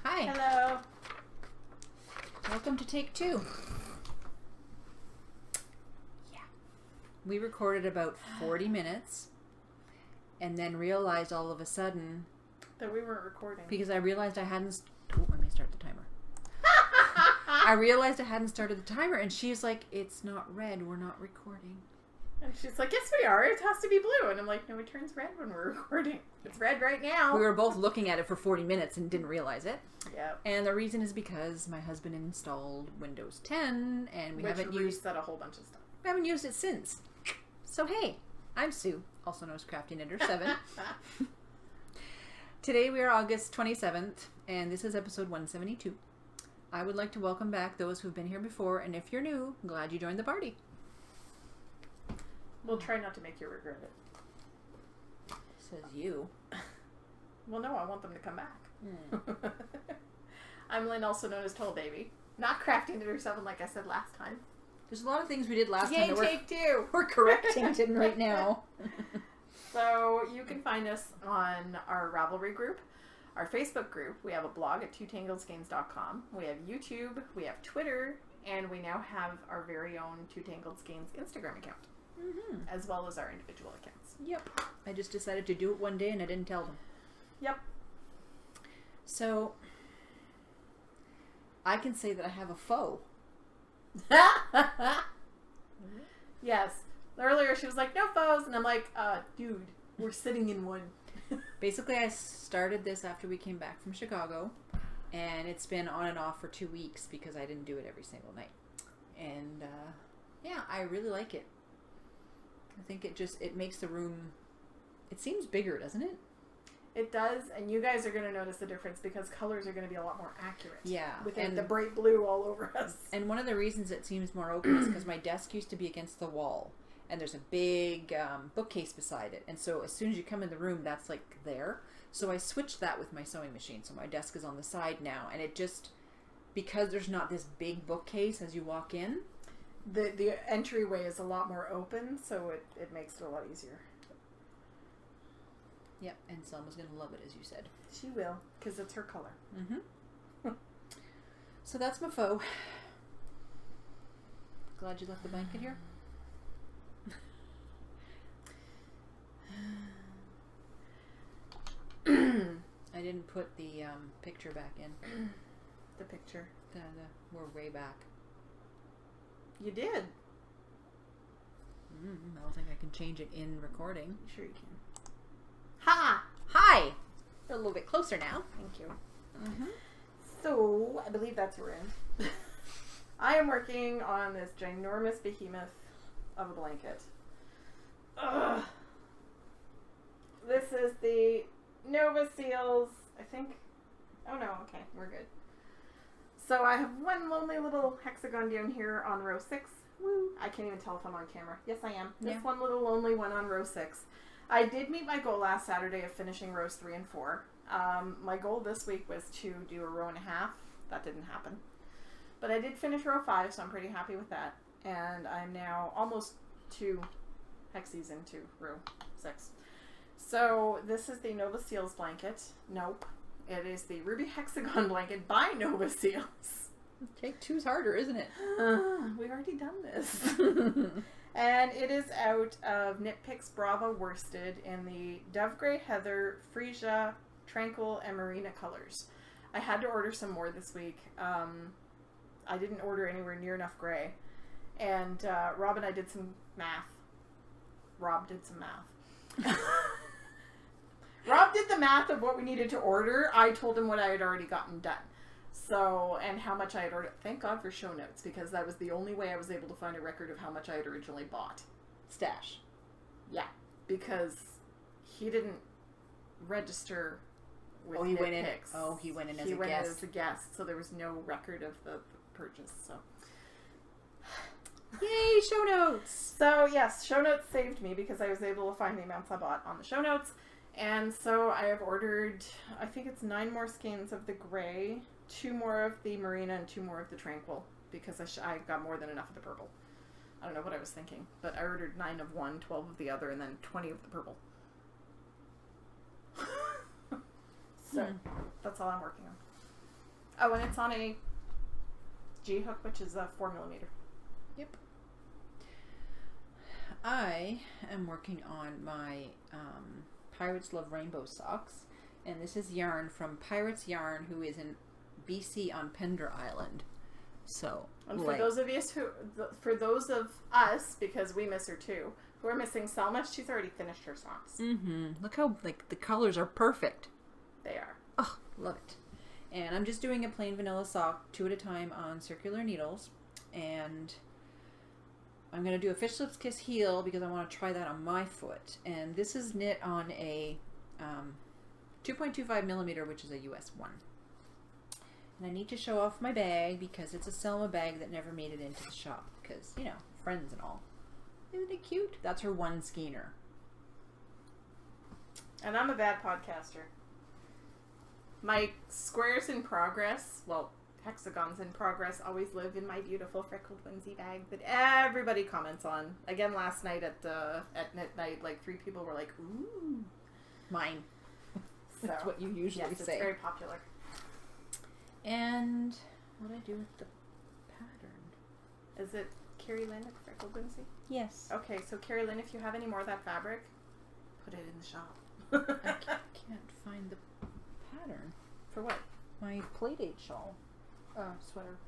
Hi. Hello. Welcome to take 2. Yeah. We recorded about 40 minutes and then realized all of a sudden that we weren't recording. Because I realized I hadn't... Oh, let me start the timer. I realized I hadn't started the timer and she's like, it's not red, we're not recording. And she's like, yes we are, it has to be blue. And I'm like, no, it turns red when we're recording. It's red right now. We were both looking at it for 40 minutes and didn't realize it. Yeah. And the reason is because my husband installed Windows 10 and we haven't used that a whole bunch of stuff. We haven't used it since. So hey, I'm Sue, also known as Crafty Knitter 7. Today we are August 27th and this is episode 172. I would like to welcome back those who've been here before, and if you're new, I'm glad you joined the party. We'll try not to make you regret it. Says you. Well, no, I want them to come back. I'm Lynn, also known as Toll Baby. Not Crafty Knitter 7 like I said last time. There's a lot of things we did last time Yay, that take 2! we're correcting right now. So you can find us on our Ravelry group, our Facebook group. We have a blog at twotangledskeins.com. We have YouTube, we have Twitter, and we now have our very own Two Tangled Skeins Instagram account, as well as our individual accounts. Yep. I just decided to do it one day and I didn't tell them. Yep. So, I can say that I have a foe. Yes. Earlier she was like, no foes, and I'm like, dude, we're sitting in one. Basically, I started this after we came back from Chicago, and it's been on and off for 2 weeks because I didn't do it every single night. And, yeah, I really like it. I think it makes the room, it seems bigger, doesn't it? It does, and you guys are going to notice the difference because colors are going to be a lot more accurate. Yeah. With the bright blue all over us. And one of the reasons it seems more open is because my desk used to be against the wall. And there's a big bookcase beside it. And so as soon as you come in the room, that's like there. So I switched that with my sewing machine. So my desk is on the side now. And it just, because there's not this big bookcase as you walk in. The entryway is a lot more open, so it makes it a lot easier. Yep, and Selma's going to love it, as you said. She will, because it's her color. Mm-hmm. So that's my foe. Glad you left the blanket here. I didn't put the picture back in. The picture? We're way back. You did. I don't think I can change it in recording. Sure you can. Ha! Hi! We're a little bit closer now. Thank you. So, I believe that's where we're in. I am working on this ginormous behemoth of a blanket. Ugh. This is the Nova Seals, I think. Oh no, okay, we're good. So I have one lonely little hexagon down here on row 6. Woo! I can't even tell if I'm on camera. Yes, I am. This one little lonely one on row 6. I did meet my goal last Saturday of finishing rows 3 and 4. My goal this week was to do a row and a half. That didn't happen. But I did finish row 5, so I'm pretty happy with that. And I'm now almost 2 hexes into row 6. So this is the Nova Seals blanket. Nope. It is the Ruby Hexagon blanket by Nova Seals. Take 2's harder, isn't it? We've already done this. And it is out of Knit Picks Brava worsted in the Dove Grey Heather, Freesia, Tranquil, and Marina colors. I had to order some more this week. I didn't order anywhere near enough gray. And Rob and I did some math. Rob did some math. Rob did the math of what we needed to order. I told him what I had already gotten done. So, and how much I had ordered. Thank God for show notes, because that was the only way I was able to find a record of how much I had originally bought. Stash. Yeah, because he didn't register with he went in. Picks. Oh, he went in as a guest. He went in as a guest, so there was no record of the purchase. So, yay, show notes! So yes, show notes saved me because I was able to find the amounts I bought on the show notes. And so I have ordered, I think it's 9 more skeins of the gray, 2 more of the Marina, and 2 more of the Tranquil, because I got more than enough of the purple. I don't know what I was thinking, but I ordered 9 of one, 12 of the other, and then 20 of the purple. So, that's all I'm working on. Oh, and it's on a G hook, which is a 4mm. Yep. I am working on my Pirates Love Rainbow socks, and this is yarn from Pirates Yarn, who is in BC on Pender Island. So, and for those of us, because we miss her too, who are missing Selma, she's already finished her socks. Look how the colors are perfect. They are. Oh, love it. And I'm just doing a plain vanilla sock 2 at a time on circular needles, and I'm going to do a fish lips kiss heel because I want to try that on my foot. And this is knit on a 2.25mm, which is a US 1. And I need to show off my bag because it's a Selma bag that never made it into the shop because, you know, friends and all. Isn't it cute? That's her one skeiner. And I'm a bad podcaster. My squares in progress, well, hexagons in progress, always live in my beautiful freckled onesie bag that everybody comments on. Again, last night at midnight, like 3 people were like, "Ooh, mine." So, that's what you usually yes, say. It's very popular. And what do I do with the pattern? Is it Carrie Lynn at the freckled onesie? Yes. Okay, so Carrie Lynn, if you have any more of that fabric, put it in the shop. I can't find the pattern. For what? My Playdate shawl. Sweater.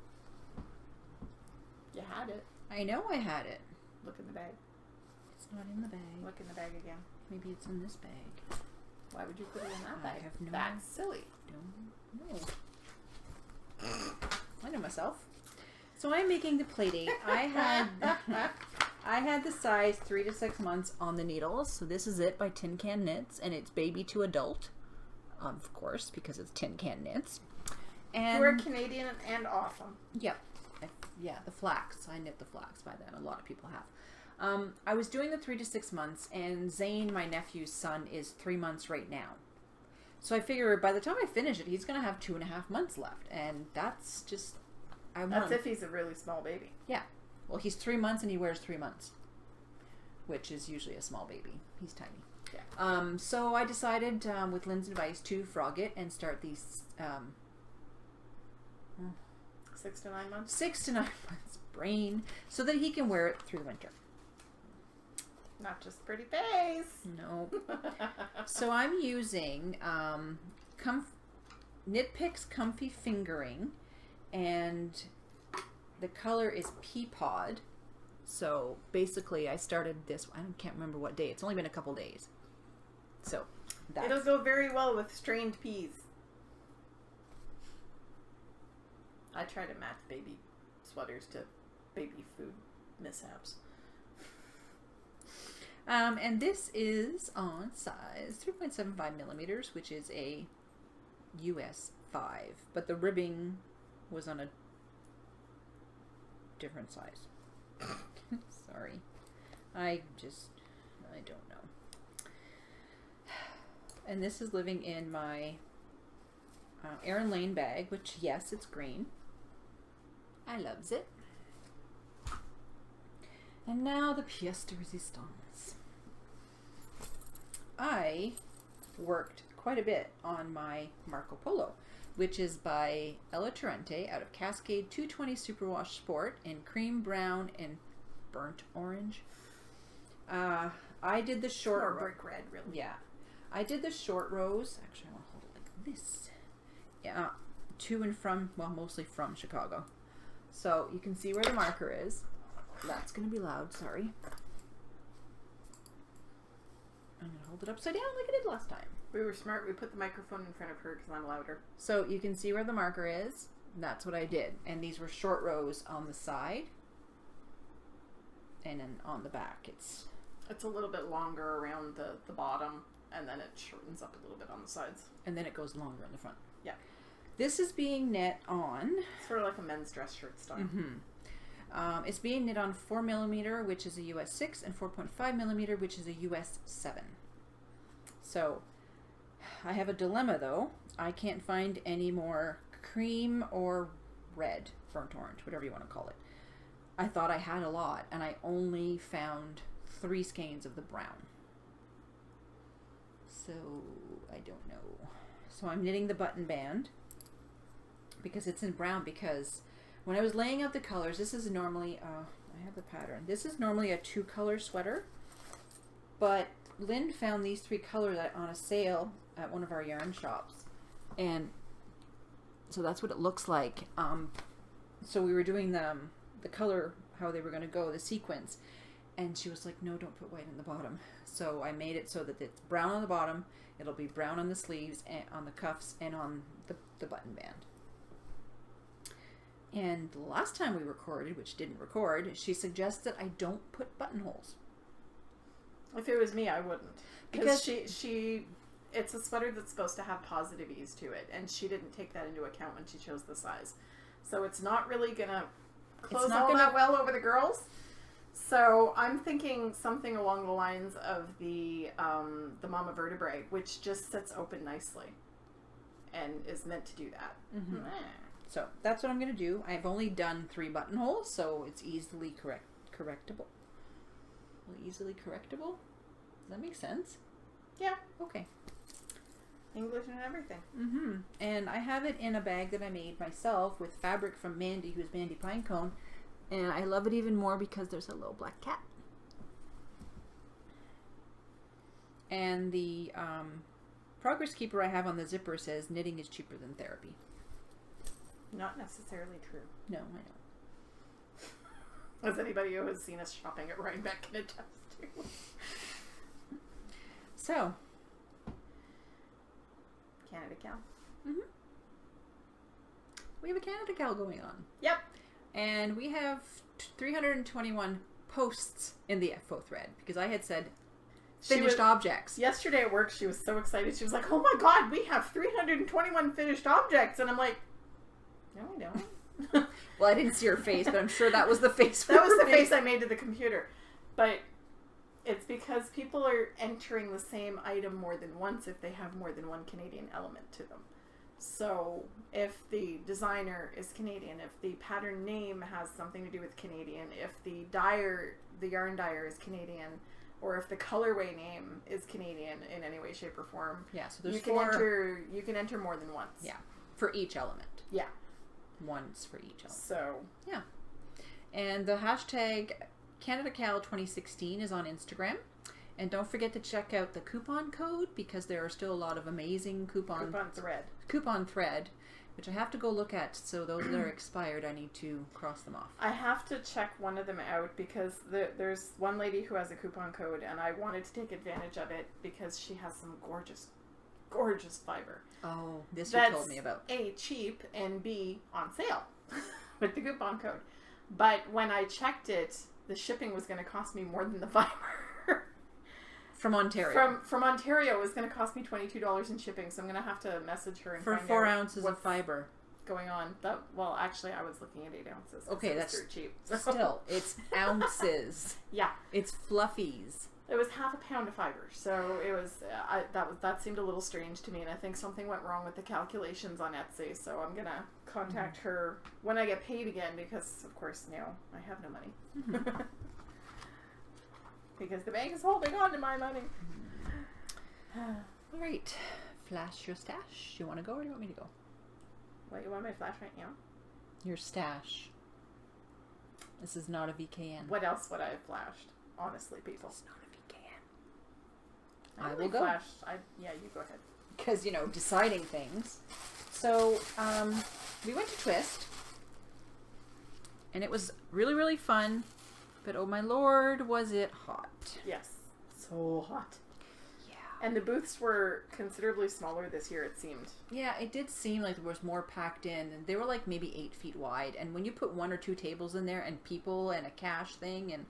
You had it. I know I had it. Look in the bag. It's not in the bag. Look in the bag again. Maybe it's in this bag. Why would you put it in that bag? I have no. That's silly. Don't know. I know myself. So I'm making the Playdate. I had the size 3 to 6 months on the needles. So this is it by Tin Can Knits, and it's baby to adult, of course, because it's Tin Can Knits. And we're Canadian and awesome. Yep. Yeah, the flax. I knit the flax by then. A lot of people have. I was doing the 3 to 6 months, and Zane, my nephew's son, is 3 months right now. So I figure by the time I finish it, he's going to have 2.5 months left, and that's just... That's if he's a really small baby. Yeah. Well, he's 3 months, and he wears 3 months, which is usually a small baby. He's tiny. Yeah. So I decided, with Lynn's advice, to frog it and start these... 6 to 9 months? 6 to 9 months brain, so that he can wear it through the winter. Not just pretty face. No. So I'm using Knit Picks Comfy Fingering, and the color is Peapod. So basically I started this, I can't remember what day, it's only been a couple days. So that's... It'll go very well with strained peas. I try to match baby sweaters to baby food mishaps. And this is on size 3.75mm, which is a US 5, but the ribbing was on a different size. Sorry. I don't know. And this is living in my Yarrrn Lane bag, which, yes, it's green. I loves it. And now the pièce de résistance. I worked quite a bit on my Marco Polo, which is by Ella Torrente out of Cascade 220 Superwash Sport in cream brown and burnt orange. I did the short or brick red, really. Yeah. I did the short rows. Actually, I want to hold it like this. Yeah, to and from, well, mostly from Chicago. So you can see where the marker is. That's going to be loud, sorry. I'm going to hold it upside down like I did last time. We were smart. We put the microphone in front of her because I'm louder. So you can see where the marker is. That's what I did. And these were short rows on the side. And then on the back, it's a little bit longer around the bottom, and then it shortens up a little bit on the sides. And then it goes longer in the front. Yeah. This is being knit on... sort of like a men's dress shirt style. Mm-hmm. It's being knit on 4mm, which is a US 6, and 4.5mm, which is a US 7. So, I have a dilemma, though. I can't find any more cream or red, burnt orange, whatever you want to call it. I thought I had a lot, and I only found 3 skeins of the brown. So, I don't know. So I'm knitting the button band, because it's in brown, because when I was laying out the colors, this is normally, I have the pattern. This is normally a 2-color sweater, but Lynn found these 3 colors on a sale at one of our yarn shops. And so that's what it looks like. So we were doing the color, how they were going to go, the sequence. And she was like, no, don't put white on the bottom. So I made it so that it's brown on the bottom. It'll be brown on the sleeves, and on the cuffs, and on the button band. And the last time we recorded, which didn't record, she suggested I don't put buttonholes. If it was me, I wouldn't. Because she it's a sweater that's supposed to have positive ease to it, and she didn't take that into account when she chose the size. So it's not really going to close that well over the girls. So I'm thinking something along the lines of the Mama Vertebrae, which just sits open nicely and is meant to do that. Mm-hmm. So that's what I'm going to do. I've only done 3 buttonholes, so it's easily correctable. Easily correctable? Does that make sense? Yeah. Okay. English and everything. Mm-hmm. And I have it in a bag that I made myself with fabric from Mandy, who's Mandy Pinecone. And I love it even more because there's a little black cat. And the progress keeper I have on the zipper says knitting is cheaper than therapy. Not necessarily true. No, I know. As anybody who has seen us shopping at Rhinebeck can attest to. So. Canada Cal. Mm-hmm. We have a Canada Cal going on. Yep. And we have 321 posts in the FO thread because I had said finished objects. Yesterday at work, she was so excited. She was like, oh my God, we have 321 finished objects. And I'm like, no, we don't. Well, I didn't see her face, but I'm sure that was the face. That was the face I made to the computer. But it's because people are entering the same item more than once if they have more than one Canadian element to them. So if the designer is Canadian, if the pattern name has something to do with Canadian, if the dyer, the yarn dyer is Canadian, or if the colorway name is Canadian in any way, shape, or form. Yeah, so there's you can enter more than once. Yeah, for each element. Yeah. Once for each element. So. Yeah. And the hashtag CanadaCal2016 is on Instagram. And don't forget to check out the coupon code because there are still a lot of amazing coupon thread, which I have to go look at. So those that are expired, I need to cross them off. I have to check one of them out because there's one lady who has a coupon code, and I wanted to take advantage of it because she has some gorgeous, gorgeous fiber. Oh, this you told me about. A, cheap, and B, on sale with the coupon code. But when I checked it, the shipping was going to cost me more than the fiber. From Ontario. From Ontario, it was going to cost me $22 in shipping, so I'm going to have to message her and for find 4 out ounces of fiber going on. Well, actually, I was looking at 8 ounces. Okay, that's dirt cheap. So. Still, it's ounces. Yeah, it's fluffies. It was half a pound of fiber, so it was that seemed a little strange to me, and I think something went wrong with the calculations on Etsy. So I'm gonna contact her when I get paid again, because of course now I have no money. Because the bank is holding on to my money. All right. Flash your stash. You want to go or do you want me to go? What, you want my flash right now? Your stash. This is not a VKN. What else would I have flashed? Honestly, people. It's not a VKN. I will go. Yeah, you go ahead. Because, deciding things. So, we went to Twist. And it was really, really fun. But oh my lord, was it hot. Yes. So hot. Yeah. And the booths were considerably smaller this year, it seemed. Yeah, it did seem like there was more packed in. And they were like maybe 8 feet wide. And when you put 1 or 2 tables in there and people and a cash thing, and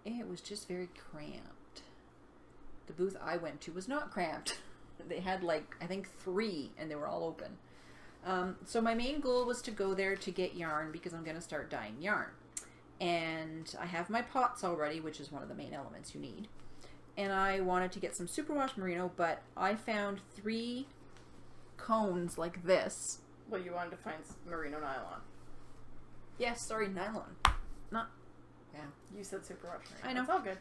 it was just very cramped. The booth I went to was not cramped. They had I think 3 and they were all open. So my main goal was to go there to get yarn because I'm going to start dyeing yarn. And I have my pots already, which is one of the main elements you need. And I wanted to get some Superwash Merino, but I found 3 cones like this. Well, you wanted to find Merino nylon. Yes, sorry, nylon. Not, yeah. You said Superwash Merino. I know. It's all good.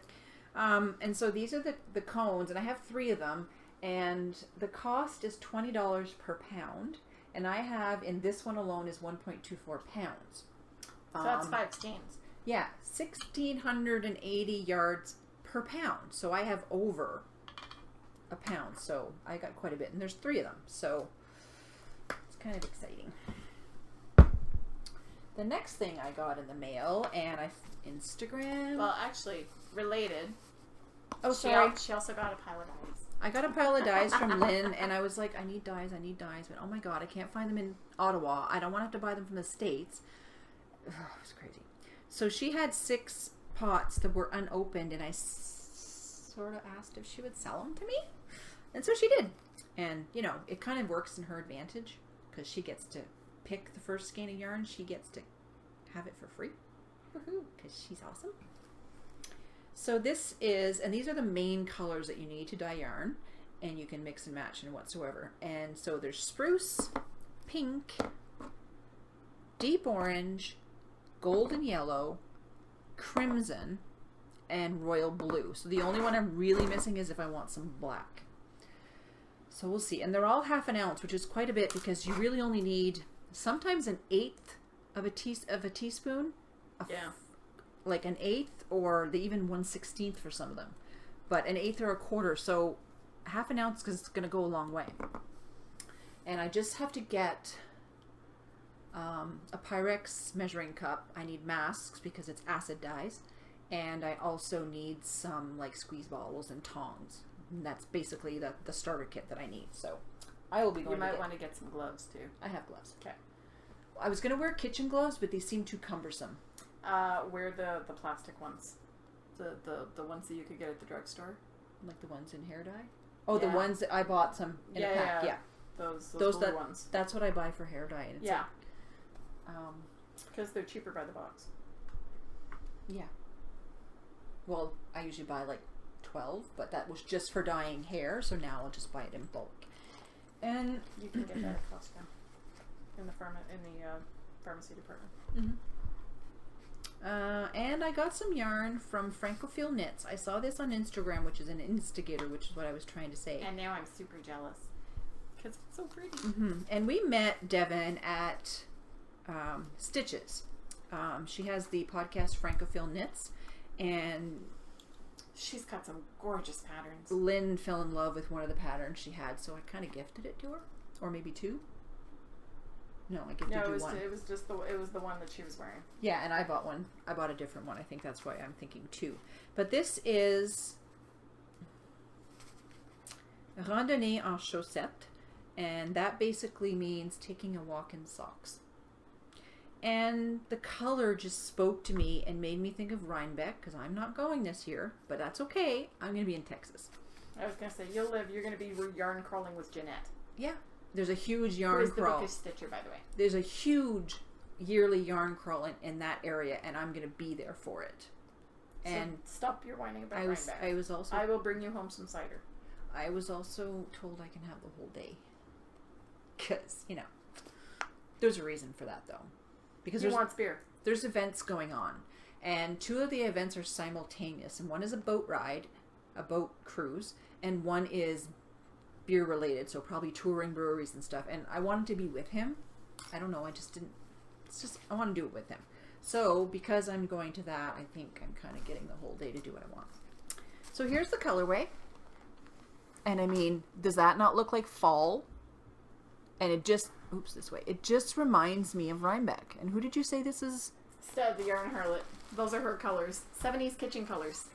And so these are the cones, and I have 3 of them, and the cost is $20 per pound. And I have, in this one alone, is 1.24 pounds. So that's 5 skeins. Yeah, 1,680 yards per pound. So I have over a pound. So I got quite a bit. And there's 3 of them. So it's kind of exciting. The next thing I got in the mail, and Instagram. Well, actually, related. Oh, sorry. She also got a pile of dyes. I got a pile of dyes from Lynn, and I was like, I need dyes. But oh my god, I can't find them in Ottawa. I don't want to have to buy them from the States. Ugh, it was crazy. So she had 6 pots that were unopened, and I sort of asked if she would sell them to me. And so she did. And, you know, it kind of works in her advantage, because she gets to pick the first skein of yarn. She gets to have it for free. Woohoo! Because she's awesome. So this is, and these are the main colors that you need to dye yarn, and you can mix and match and whatsoever. And so there's spruce, pink, deep orange, golden yellow, crimson, and royal blue. So the only one I'm really missing is if I want some black. So we'll see. And they're all 1/2 ounce, which is quite a bit because you really only need sometimes 1/8 of a teaspoon. Yeah. Like 1/8 or even 1/16 for some of them. But 1/8 or 1/4. So 1/2 ounce because it's going to go a long way. And I just have to get a Pyrex measuring cup. I need masks because it's acid dyes. And I also need some like squeeze bottles and tongs. And that's basically the starter kit that I need. So I will be going You might want to get some gloves too. I have gloves. Okay. I was going to wear kitchen gloves, but they seem too cumbersome. Wear the plastic ones. The ones that you could get at the drugstore. Like the ones in hair dye? Oh, Yeah. the ones that I bought some in a pack. Yeah. Those blue ones. That's what I buy for hair dye. And it's yeah. Because they're cheaper by the box. Yeah. Well, I usually buy like 12, but that was just for dyeing hair, so now I'll just buy it in bulk. And you can get that at Costco in the pharmacy department. Mm-hmm. And I got some yarn from Tranquil Knits. I saw this on Instagram, which is an instigator, which is what I was trying to say. And now I'm super jealous because it's so pretty. Mm-hmm. And we met Devin at Stitches. She has the podcast Tranquil Knits, and she's got some gorgeous patterns. Lynn fell in love with one of the patterns she had, so I kind of gifted it to her, or maybe 2. No, I gifted you one. It was the one that she was wearing. Yeah, and I bought one. I bought a different one. I think that's why I'm thinking 2. But this is Randonnée en chaussettes, and that basically means taking a walk in socks. And the color just spoke to me and made me think of Rhinebeck, because I'm not going this year, but that's okay. I'm going to be in Texas. I was going to say, you're going to be yarn crawling with Jeanette. Yeah. There's a huge yarn Who's crawl. the bookish stitcher, by the way. There's a huge yearly yarn crawl in that area, and I'm going to be there for it. And so stop your whining about Rhinebeck. I will bring you home some cider. I was also told I can have the whole day. Because, you know, there's a reason for that, though. Because he wants beer. There's events going on. And 2 of the events are simultaneous. And one is a boat ride, a boat cruise, and one is beer related, so probably touring breweries and stuff. And I wanted to be with him. I don't know, I just didn't. I want to do it with him. So because I'm going to that, I think I'm kind of getting the whole day to do what I want. So here's the colorway. And I mean, does that not look like fall? And it just, it just reminds me of Rhinebeck. And who did you say this is? Stud, the Yarrrn Harlot. Those are her colors. 70s kitchen colors.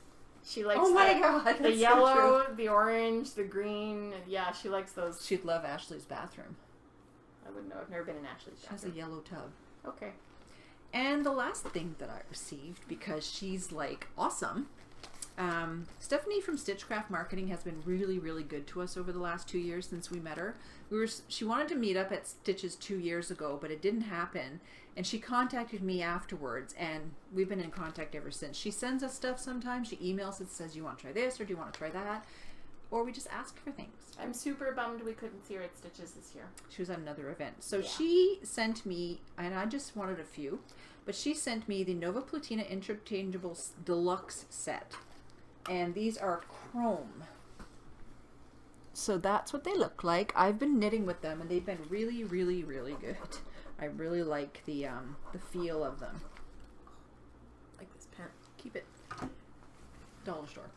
She likes the yellow, the orange, the green. Yeah, she likes those. She'd love Ashley's bathroom. I wouldn't know. I've never been in Ashley's bathroom. She has a yellow tub. Okay. And the last thing that I received, because she's like awesome, Stephanie from Stitchcraft Marketing has been really, really good to us over the last 2 years since we met her. She wanted to meet up at Stitches 2 years ago, but it didn't happen. And she contacted me afterwards, and we've been in contact ever since. She sends us stuff sometimes. She emails us, says, you want to try this, or do you want to try that? Or we just ask for things. I'm super bummed we couldn't see her at Stitches this year. She was at another event. So she sent me, and I just wanted a few, but she sent me the Nova Platina Interchangeable Deluxe set. And these are chrome. So that's what they look like. I've been knitting with them, and they've been really, really, really good. I really like the feel of them. Like this pen. Keep it. Dollar store.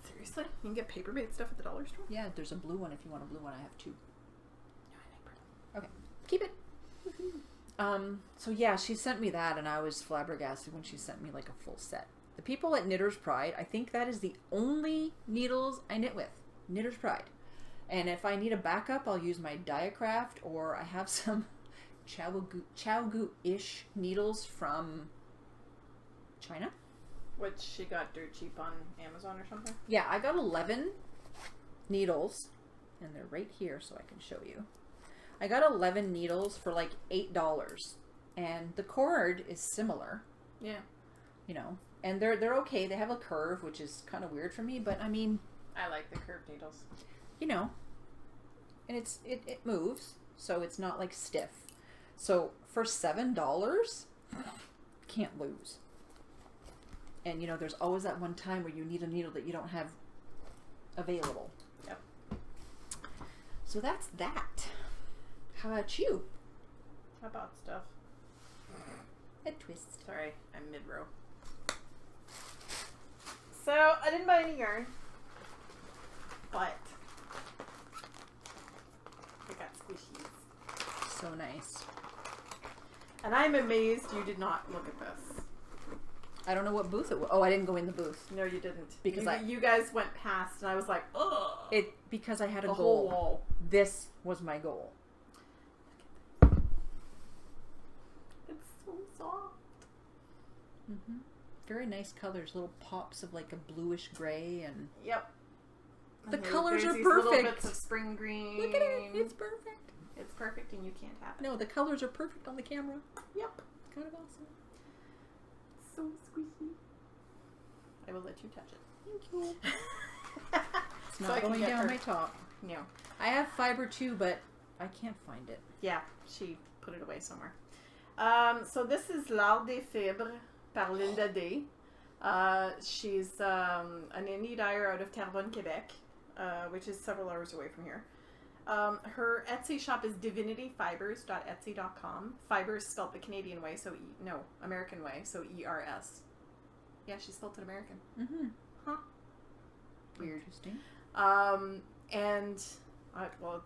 Seriously? You can get paper-made stuff at the dollar store? Yeah, there's a blue one if you want a blue one. I have 2. No, I like purple. Okay. Keep it. So yeah, she sent me that, and I was flabbergasted when she sent me like a full set. The people at Knitter's Pride, I think that is the only needles I knit with. Knitter's Pride. And if I need a backup, I'll use my Diacraft, or I have some Chaogu-ish needles from China. Which she got dirt cheap on Amazon or something? Yeah, I got 11 needles, and they're right here so I can show you. I got 11 needles for like $8, and the cord is similar. Yeah. You know, and they're okay. They have a curve, which is kind of weird for me, but I mean, I like the curved needles. You know, and it moves, so it's not like stiff. So for $7, can't lose. And you know, there's always that one time where you need a needle that you don't have available. Yep. So that's that. How about you? How about stuff? Head twist. Sorry, I'm mid-row. So, I didn't buy any yarn. But I got squishies. So nice. And I'm amazed you did not look at this. I don't know what booth it was. Oh, I didn't go in the booth. No, you didn't. Because you guys went past, and I was like, ugh. Because I had a the goal. whole wall. This was my goal. It's so soft. Mm-hmm. Very nice colors. Little pops of like a bluish gray, and yep. the And colors are these perfect. Little bits of spring green. Look at it. It's perfect. It's perfect, and you can't have it. No, the colors are perfect on the camera. Yep. Kind of awesome. So squishy. I will let you touch it. Thank you. It's So not I can going get down her. my top. No. I have fiber too, but I can't find it. Yeah, she put it away somewhere. So this is L'Art des Fibres par Linda Day. She's an indie dyer out of Terrebonne, Quebec, which is several hours away from here. Her Etsy shop is divinityfibers.etsy.com. Fibers spelled the Canadian way, so American way, so E-R-S. Yeah, she spelled it American. Mm-hmm. Huh. Weird. Interesting. Well,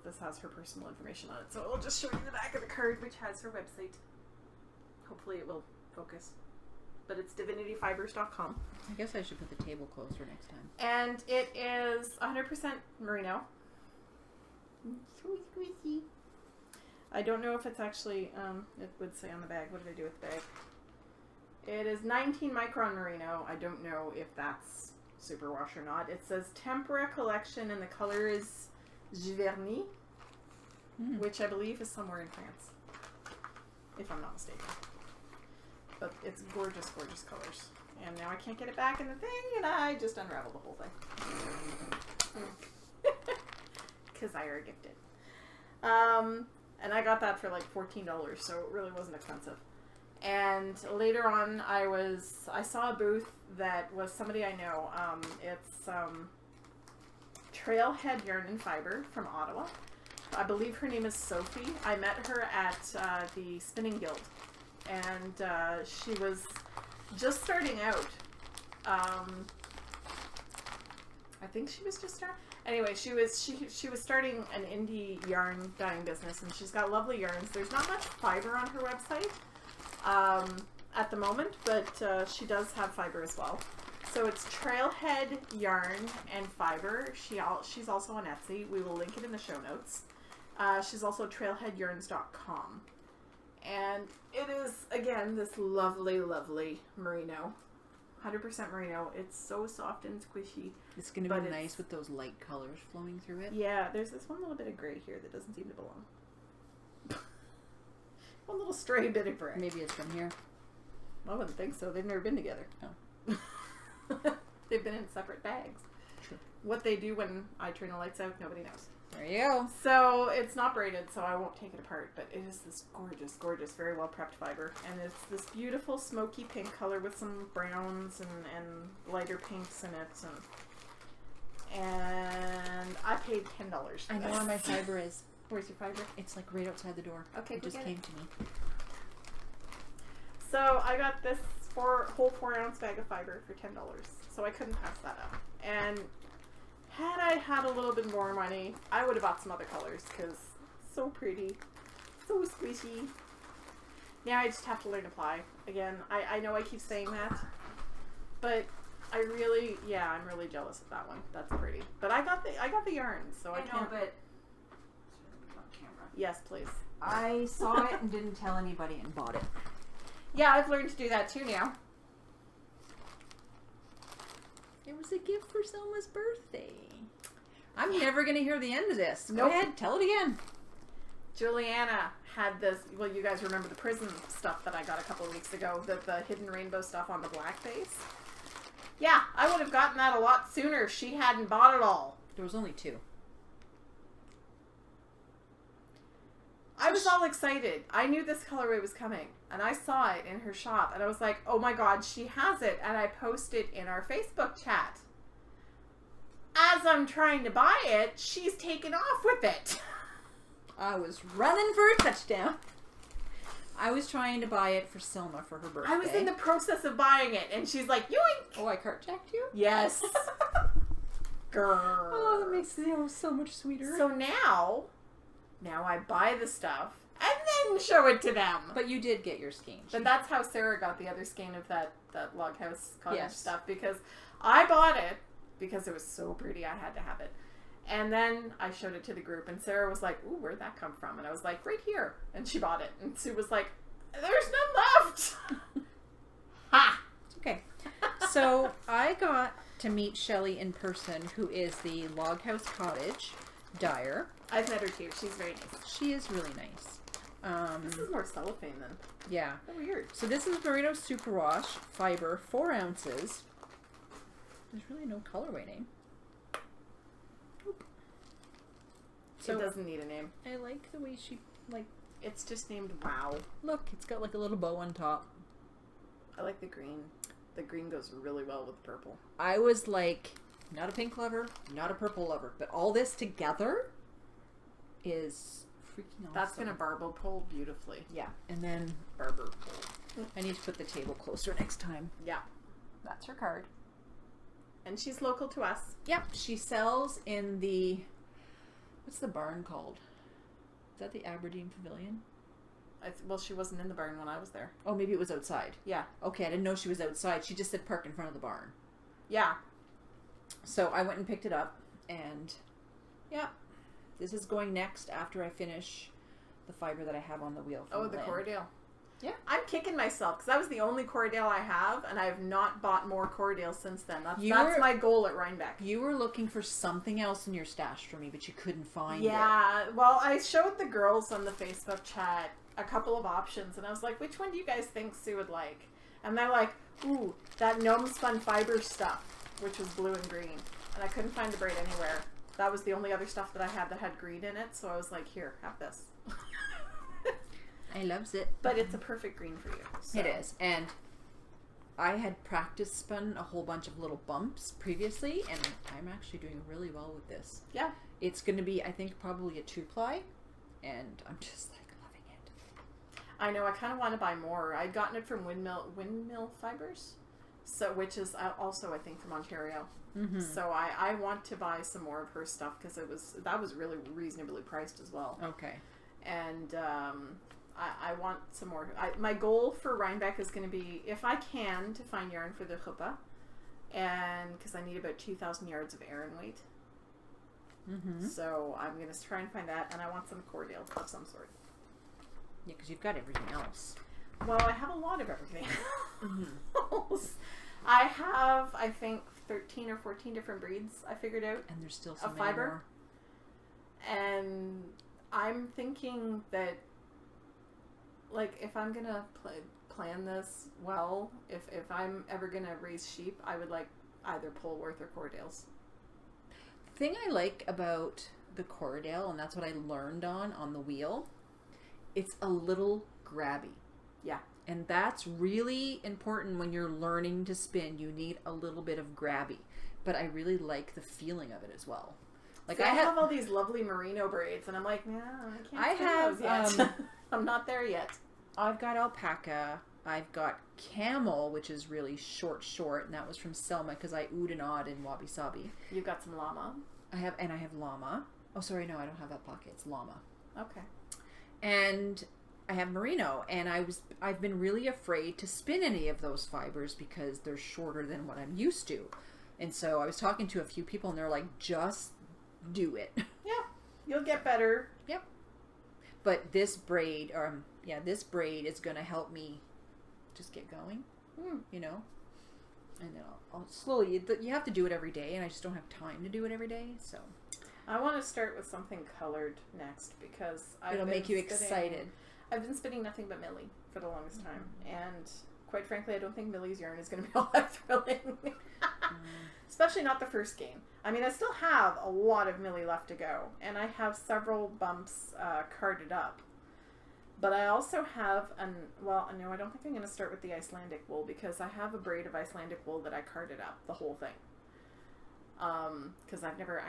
this has her personal information on it, so I'll just show you the back of the card, which has her website. Hopefully it will focus. But it's divinityfibers.com. I guess I should put the table closer next time. And it is 100% merino. So squishy. I don't know if it's actually, it would say on the bag. What did I do with the bag? It is 19 micron merino. I don't know if that's Superwash or not. It says Tempera collection, and the color is Yarrrn, which I believe is somewhere in France, if I'm not mistaken. But it's gorgeous, gorgeous colors. And now I can't get it back in the thing, and I just unraveled the whole thing. Because I are gifted. And I got that for like $14, so it really wasn't expensive. And later on, I saw a booth that was somebody I know. It's Trailhead Yarn and Fiber from Ottawa. I believe her name is Sophie. I met her at the Spinning Guild, and she was just starting out. I think she was just starting. Anyway, she was starting an indie yarn dyeing business, and she's got lovely yarns. There's not much fiber on her website at the moment, but she does have fiber as well. So it's Trailhead Yarn and Fiber. She's also on Etsy. We will link it in the show notes. She's also trailheadyarns.com. And it is, again, this lovely, lovely merino. 100% merino. It's so soft and squishy. It's going to be nice with those light colors flowing through it. Yeah, there's this one little bit of gray here that doesn't seem to belong. One little stray bit of gray. Maybe it's from here. I wouldn't think so. They've never been together. Oh. They've been in separate bags. True. What they do when I turn the lights out, nobody knows. There you go. So it's not braided, so I won't take it apart, but it is this gorgeous, gorgeous, very well prepped fiber. And it's this beautiful smoky pink color with some browns and lighter pinks in it. And And I paid $10 for I know where my fiber is. Where's your fiber? It's like right outside the door. Okay, it just came to me. So I got this whole 4-ounce bag of fiber for $10. So I couldn't pass that up. And had I had a little bit more money, I would have bought some other colors because so pretty, so squishy. Now I just have to learn to ply. Again, I know I keep saying that, but I'm really jealous of that one. That's pretty. But I got the yarn, so I can't. But Yes, please. I saw it and didn't tell anybody and bought it. Yeah, I've learned to do that too now. It was a gift for Selma's birthday. I'm never going to hear the end of this. Nope. Go ahead, tell it again. Juliana had this, well, you guys remember the prison stuff that I got a couple of weeks ago, the hidden rainbow stuff on the black base? Yeah, I would have gotten that a lot sooner if she hadn't bought it all. There was only 2. I was all excited. I knew this colorway was coming, and I saw it in her shop, and I was like, oh my god, she has it, and I posted in our Facebook chat. As I'm trying to buy it, she's taken off with it. I was running for a touchdown. I was trying to buy it for Selma for her birthday. I was in the process of buying it, and she's like, yoink! Oh, I cart-jacked you? Yes. Girl. Oh, that makes it so much sweeter. So now I buy the stuff and then show it to them. But you did get your skein. But that's how Sarah got the other skein of that log house cottage Yes. stuff, because I bought it because it was so pretty I had to have it. And then I showed it to the group, and Sarah was like, ooh, where'd that come from? And I was like, right here. And she bought it. And Sue was like, there's none left. Ha! Okay. So I got to meet Shelly in person, who is the Log House Cottage dyer. I've met her too. She's very nice. She is really nice. This is more cellophane then. Yeah. How weird. So this is Merino Superwash fiber, 4 ounces. There's really no colorway name. Nope. So it doesn't need a name. I like the way she, like... It's just named Wow. Look, it's got like a little bow on top. I like the green. The green goes really well with the purple. I was like, not a pink lover, not a purple lover, but all this together is freaking awesome. That's going to barbel pole beautifully. Yeah, and then barber pole. I need to put the table closer next time. Yeah. That's her card. And she's local to us. Yep, she sells in the, what's the barn called? Is that the Aberdeen Pavilion? Well, she wasn't in the barn when I was there. Oh, maybe it was outside. Yeah. Okay, I didn't know she was outside. She just said park in front of the barn. Yeah. So I went and picked it up, and yeah, this is going next after I finish the fiber that I have on the wheel. Oh, the Corriedale. Yeah. I'm kicking myself because that was the only Corriedale I have, and I have not bought more Corriedale since then. That's my goal at Rhinebeck. You were looking for something else in your stash for me, but you couldn't find it. Yeah. Well, I showed the girls on the Facebook chat a couple of options, and I was like, which one do you guys think Sue would like? And they're like, ooh, that gnome spun fiber stuff, which was blue and green. And I couldn't find the braid anywhere. That was the only other stuff that I had that had green in it, so I was like, here, have this. I loves it. But it's a perfect green for you. So. It is. And I had practice spun a whole bunch of little bumps previously, and I'm actually doing really well with this. Yeah. It's going to be, I think, probably a 2-ply, and I'm just like loving it. I know. I kind of want to buy more. I'd gotten it from Windmill Fibers, so which is also, I think, from Ontario. Mm-hmm. So I want to buy some more of her stuff because that was really reasonably priced as well. Okay. And I want some more. My goal for Rhinebeck is going to be, if I can, to find yarn for the chuppah, and because I need about 2,000 yards of Yarrrn weight. Mm-hmm. So I'm going to try and find that, and I want some Corriedale of some sort. Yeah, because you've got everything else. Well, I have a lot of everything Mm-hmm. else. I have, I think, 13 or 14 different breeds I figured out. And there's still some of fiber. more. And I'm thinking that, like, if I'm going to plan this well, if I'm ever going to raise sheep, I would like either Polworth or Corriedales. The thing I like about the Corriedale, and that's what I learned on the wheel, it's a little grabby. Yeah. And that's really important when you're learning to spin. You need a little bit of grabby. but I really like the feeling of it as well. Like See, I have all these lovely merino braids, and I'm like, nah, I can't. Yet. I'm not there yet. I've got alpaca. I've got camel, which is really short, and that was from Selma because I oohed and awed in Wabi Sabi. You've got some llama. I have llama. Oh, sorry, no, I don't have alpaca. It's llama. Okay. And I have merino, and I've been really afraid to spin any of those fibers because they're shorter than what I'm used to. And so I was talking to a few people, and they're like, just do it. Yeah, you'll get better. Yep. But this braid, this braid is going to help me just get going, you know? And then I'll slowly, you have to do it every day, and I just don't have time to do it every day, so. I want to start with something colored next because it'll make you excited. I've been spinning nothing but Millie for the longest time, and quite frankly, I don't think Millie's yarn is going to be all that thrilling. Especially not the first game. I mean, I still have a lot of Millie left to go, and I have several bumps carded up. But I also have I don't think I'm going to start with the Icelandic wool because I have a braid of Icelandic wool that I carded up, the whole thing. Because I've never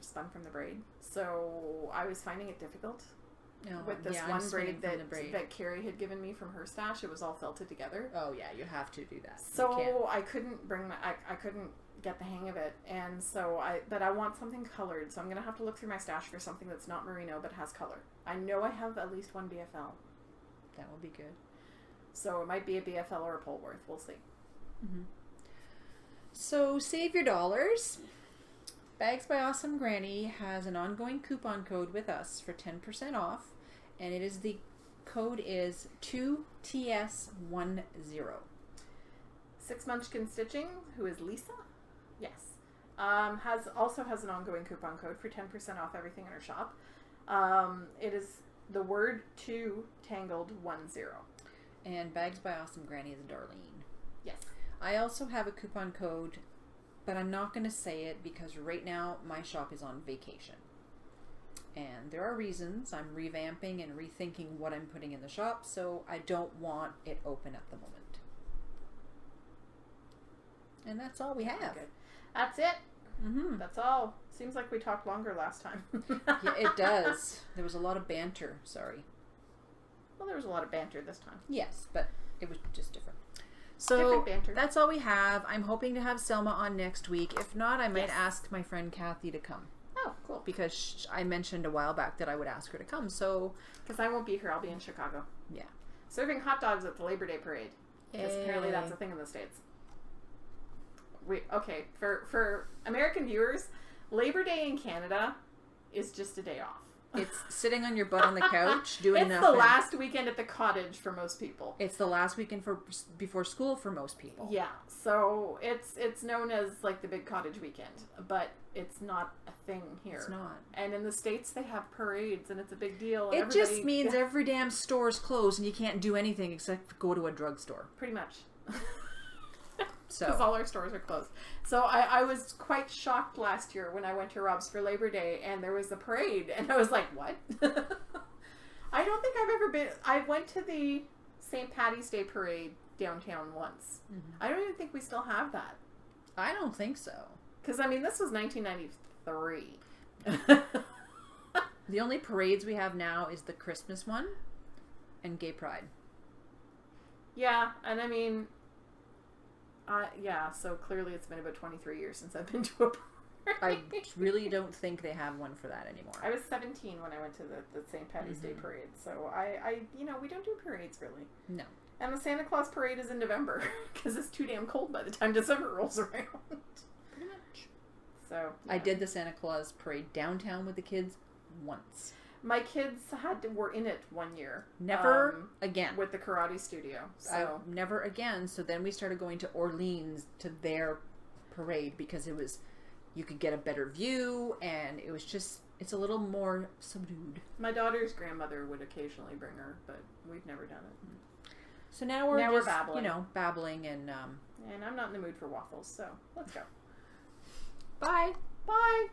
spun from the braid. So I was finding it difficult. With this one braid that Carrie had given me from her stash. It was all felted together. Oh yeah, you have to do that. So I couldn't I couldn't get the hang of it, and so I want something colored, so I'm gonna have to look through my stash for something that's not merino but has color. I know I have at least one BFL. That will be good. So it might be a BFL or a Polworth. We'll see. Mm-hmm. So save your dollars. Bags by Awesome Granny has an ongoing coupon code with us for 10% off, and the code is 2TS10. Six Munchkin Stitching, who is Lisa? Yes. Also has an ongoing coupon code for 10% off everything in her shop. It is the word 2 Tangled 10. And Bags by Awesome Granny is Darlene. Yes. I also have a coupon code, but I'm not going to say it because right now my shop is on vacation. And there are reasons. I'm revamping and rethinking what I'm putting in the shop, so I don't want it open at the moment. And that's all we have. Good. That's it. Mm-hmm. That's all. Seems like we talked longer last time. Yeah, it does. There was a lot of banter. Sorry. Well, there was a lot of banter this time. Yes, but it was just different. So different banter. That's all we have. I'm hoping to have Selma on next week. If not, I might ask my friend Kathy to come. Oh, cool. Because I mentioned a while back that I would ask her to come. So because I won't be here. I'll be in Chicago. Yeah. Serving hot dogs at the Labor Day parade. Because apparently that's a thing in the States. For American viewers, Labor Day in Canada is just a day off. It's sitting on your butt on the couch doing nothing. It's the last weekend at the cottage for most people. It's the last weekend before school for most people. Yeah, so it's known as like the big cottage weekend, but it's not a thing here. It's not. And in the States, they have parades, and it's a big deal. It just means every damn store is closed, and you can't do anything except go to a drugstore. Pretty much. So because all our stores are closed. So I was quite shocked last year when I went to Rob's for Labor Day and there was a parade and I was like, what? I don't think I've ever been. I went to the St. Patty's Day parade downtown once. Mm-hmm. I don't even think we still have that. I don't think so. Because I mean, this was 1993. The only parades we have now is the Christmas one and Gay Pride. Yeah, and I mean, so clearly it's been about 23 years since I've been to a parade. I really don't think they have one for that anymore. I was 17 when I went to the St. Patty's Day parade, so I we don't do parades really. No. And the Santa Claus parade is in November because it's too damn cold by the time December rolls around. Pretty much. So yeah. I did the Santa Claus parade downtown with the kids once. My kids were in it one year. Never again. With the karate studio. So never again. So then we started going to Orleans to their parade because you could get a better view and it was just, it's a little more subdued. My daughter's grandmother would occasionally bring her, but we've never done it. So now we're babbling. Babbling and... And I'm not in the mood for waffles, so let's go. Bye. Bye.